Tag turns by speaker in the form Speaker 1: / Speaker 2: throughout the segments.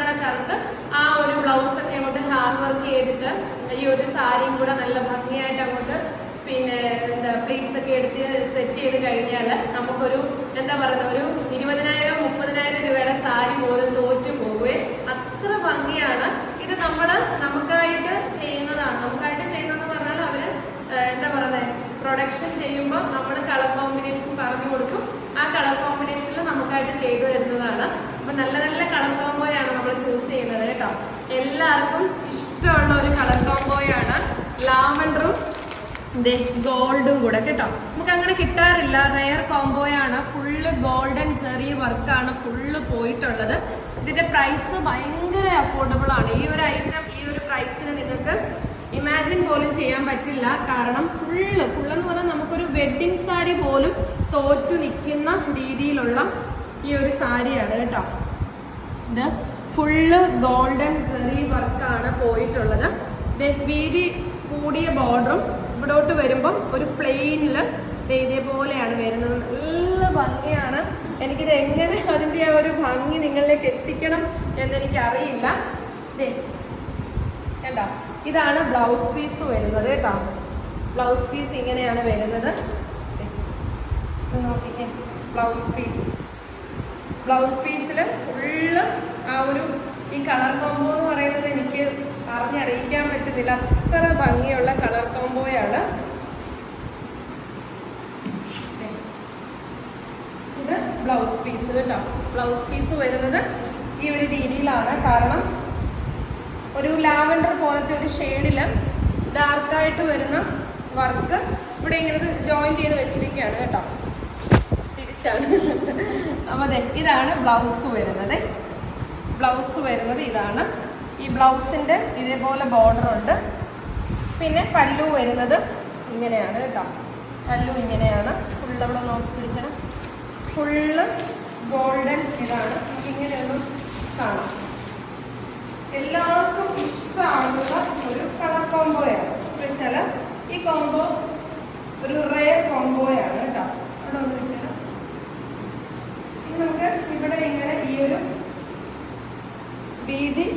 Speaker 1: കണക്കറുത്ത് ആ ഒരു ബ്ലൗസ് ഒക്കെ അങ്ങോട്ട് ഹാൻഡ് വർക്ക് ചെയ്തിട്ട് ഈ ഒരു സാരിയും കൂടെ നല്ല ഭംഗിയായിട്ട് അങ്ങോട്ട് പിന്നെ എന്താ പ്ലീറ്റ്സ് ഒക്കെ എടുത്ത് സെറ്റ് ചെയ്ത് കഴിഞ്ഞാൽ നമുക്കൊരു എന്താ പറയുക ഒരു 20,000-30,000 രൂപയുടെ സാരി പോലും തോറ്റു പോവുകയും അത്ര ഭംഗിയാണ്. ഇത് നമുക്കായിട്ട് ചെയ്യുന്നതാണ്. നമുക്കായിട്ട് ചെയ്യുന്നതെന്ന് പറഞ്ഞാൽ അവര് എന്താ പറയുന്നത് പ്രൊഡക്ഷൻ ചെയ്യുമ്പോൾ നമ്മൾ കളർ കോമ്പിനേഷൻ പറഞ്ഞു കൊടുക്കും. ആ കളർ കോമ്പിനേഷനിൽ നമുക്കായിട്ട് ചെയ്തു തരുന്നതാണ്. അപ്പൊ നല്ല നല്ല കളർ കോംബോയാണ് നമ്മൾ ചൂസ് ചെയ്യുന്നത് കേട്ടോ. എല്ലാവർക്കും ഇഷ്ടമുള്ള ഒരു കളർ കോംബോയാണ് ലാവൻഡറും ഗോൾഡും കൂടെ കേട്ടോ. നമുക്ക് അങ്ങനെ കിട്ടാറില്ല, റെയർ കോംബോയാണ്. ഫുള്ള് ഗോൾഡൻ ചെറിയ വർക്കാണ് ഫുള്ള് പോയിട്ടുള്ളത്. ഇതിന്റെ പ്രൈസ് ഭയങ്കര അഫോർഡബിൾ ആണ്. ഈ ഒരു ഐറ്റം ഈ ഒരു പ്രൈസിന് നിങ്ങൾക്ക് ഇമാജിൻ പോലും ചെയ്യാൻ പറ്റില്ല. കാരണം ഫുള്ള് എന്ന് പറഞ്ഞാൽ നമുക്കൊരു വെഡ്ഡിങ് സാരി പോലും തോറ്റു നിൽക്കുന്ന രീതിയിലുള്ള ഈ ഒരു സാരിയാണ് കേട്ടോ. ഇത് ഫുള്ള് ഗോൾഡൻ ചെറിയ വർക്കാണ് പോയിട്ടുള്ളത്. വീതി കൂടിയ ബോർഡറും ഇവിടോട്ട് വരുമ്പം ഒരു പ്ലെയിനില് ഇതേപോലെയാണ് വരുന്നത്. നല്ല ഭംഗിയാണ്. എനിക്കിത് എങ്ങനെ അതിൻ്റെ ആ ഒരു ഭംഗി നിങ്ങളിലേക്ക് എത്തിക്കണം എന്നെനിക്കറിയില്ല. കേട്ടോ, ഇതാണ് ബ്ലൗസ് പീസ് വരുന്നത് കേട്ടോ. ബ്ലൗസ് പീസ് ഇങ്ങനെയാണ് വരുന്നത്. നോക്കിക്കേ, ബ്ലൗസ് പീസിൽ ഫുള്ള് ആ ഒരു ഈ കളർ കോംബോ എന്ന് പറയുന്നത് എനിക്ക് പറഞ്ഞറിയിക്കാൻ പറ്റുന്നില്ല. അത്ര ഭംഗിയുള്ള കളർ കോംബോയാണ് ഇത്. ബ്ലൗസ് പീസ് കേട്ടോ. ബ്ലൗസ് പീസ് വരുന്നത് ഈ ഒരു രീതിയിലാണ്. കാരണം ഒരു ലാവൻഡർ പോലത്തെ ഒരു ഷെയ്ഡില് ഡാർക്കായിട്ട് വരുന്ന വർക്ക് ഇവിടെ ഇങ്ങനെ ജോയിന്റ് ചെയ്ത് വെച്ചിരിക്കുകയാണ് കേട്ടോ. തിരിച്ചാണ്. അപ്പൊ അതെ, ഇതാണ് ബ്ലൗസ് വരുന്നത്. ഇതാണ്. ഈ ബ്ലൗസിന്റെ ഇതേപോലെ ബോർഡർ ഉണ്ട്. പിന്നെ പല്ലു വരുന്നത് ഇങ്ങനെയാണ് കേട്ടോ. പല്ലു ഇങ്ങനെയാണ്. ഫുള്ള് അവിടെ നോക്കി പിടിച്ചാൽ ഫുള്ള് ഗോൾഡൻ ഇതാണ്. ഇങ്ങനെയൊന്നും കാണാം. എല്ലാവർക്കും ഇഷ്ടമാകുന്ന ഒരു കളർ കോംബോയാണ്. വെച്ചാൽ ഈ കോംബോ ഒരു റെയർ കോംബോയാണ് കേട്ടോ. അവിടെ ഒന്ന് വെച്ചാൽ ഇനി നമുക്ക് ഇവിടെ ഇങ്ങനെ ഈ ഒരു വീതി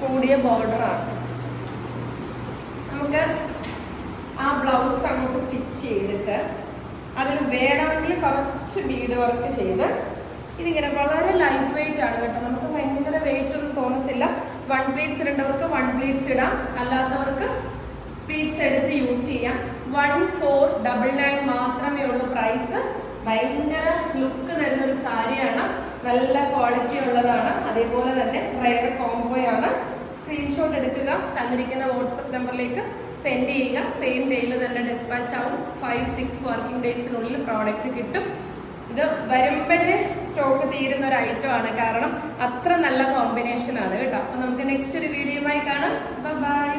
Speaker 1: കൂടിയ ബോർഡറാണ്. നമുക്ക് ആ ബ്ലൗസ് അങ്ങോട്ട് സ്റ്റിച്ച് ചെയ്തിട്ട് അതിന് വേണമെങ്കിൽ കുറച്ച് ബീഡ് വർക്ക് ചെയ്ത് ഇതിങ്ങനെ വളരെ ലൈറ്റ് വെയിറ്റ് ആണ് കേട്ടോ. നമുക്ക് ഭയങ്കര വെയിറ്റ് ഒന്നും തോന്നത്തില്ല. 1 പ്ലീറ്റ്സ് ഇടേണ്ടവർക്ക് 1 പ്ലീറ്റ്സ് ഇടാം, അല്ലാത്തവർക്ക് പ്ലീറ്റ്സ് എടുത്ത് യൂസ് ചെയ്യാം. 1499 മാത്രമേ ഉള്ളൂ പ്രൈസ്. ഭയങ്കര ലുക്ക് തരുന്ന ഒരു സാരിയാണ്. നല്ല ക്വാളിറ്റി ഉള്ളതാണ്. അതേപോലെ തന്നെ റെയർ കോംബോയാണ്. സ്ക്രീൻഷോട്ട് എടുക്കുക, തന്നിരിക്കുന്ന വാട്സപ്പ് നമ്പറിലേക്ക് സെൻഡ് ചെയ്യുക. സെയിം ഡേയിൽ തന്നെ ഡിസ്പാച്ച് ആവും. 5-6 വർക്കിംഗ് ഡേയ്സിനുള്ളിൽ പ്രോഡക്റ്റ് കിട്ടും. ഇത് വരുമ്പോഴേ സ്റ്റോക്ക് തീരുന്ന ഒരു ഐറ്റം ആണ്. കാരണം അത്ര നല്ല കോമ്പിനേഷൻ ആണ് കേട്ടോ. അപ്പൊ നമുക്ക് നെക്സ്റ്റ് ഒരു വീഡിയോയുമായി കാണാം. ബൈ.